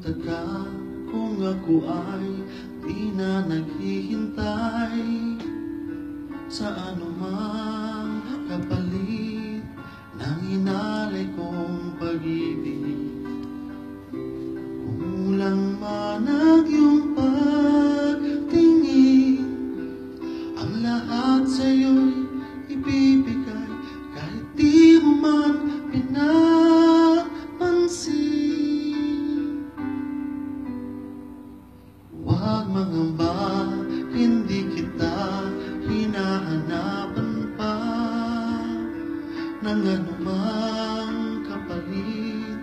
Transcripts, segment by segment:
magtaka kung ako ay di na naghihintay sa anumang kapalit ng hinalay kong pag-ibig. Kulang man ang iyong pagtingin, ang lahat sa'yo'y ibibigay kahit di mo man pinapansin. Huwag mangamba, hindi kita hinahanapan pa ng anumang kapalit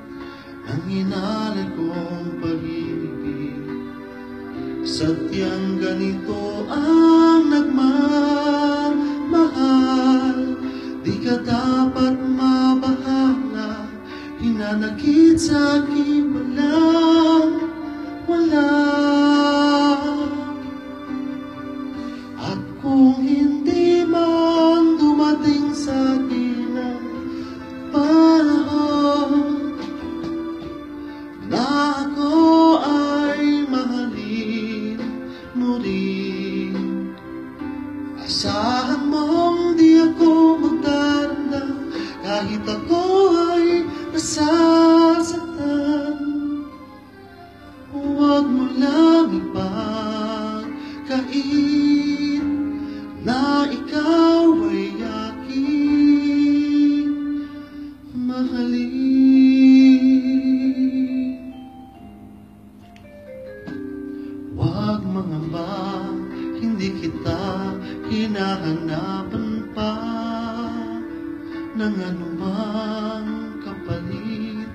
ng hinalay kong pag-ibig. Sadyang ganito ang nagmamahal, di ka dapat mabahala. Hinanakit sa'kin wala. At kung hindi man dumating sa'kin ang panahon na ako ay mahalin mo rin, asahan mong di ako magdaranda kahit ako ay nasasaktan. Huwag mo lang ipagkait na ikaw ay aking mahalin. Huwag mangamba, hindi kita hinahanapan pa ng anumang kapalit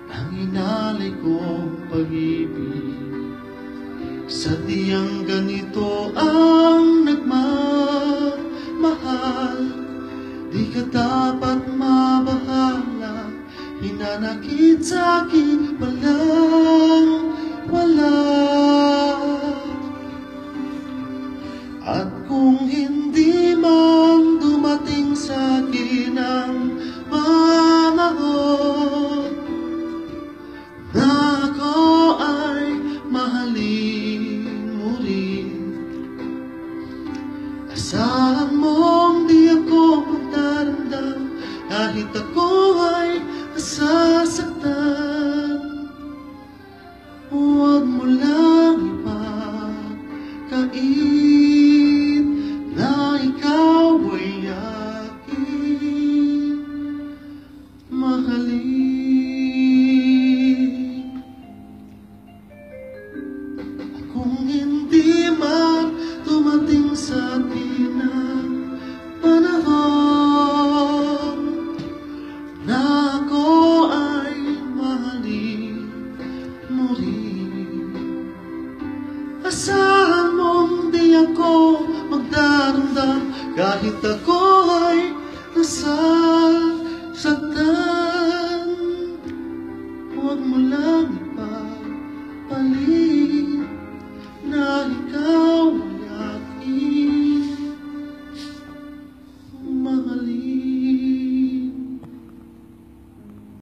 ng hinalay kong pag-ibig. Sadyang ganito ang nagmamahal, di ka dapat mabahala. Hinanakit sa'kin wala. At kung hindi man dumating sa'kin ang panahon na ako ay mahalin mo rin, asahan mong di ako magdaranda kahit ako ay nasasaktan. Huwag mo lang ipagkait na ikaw ay aking mahalin. Kung hindi man dumating sa atin ang panahon na ako ay mahalin mo rin, asahan mong di ako magdaranda kahit ako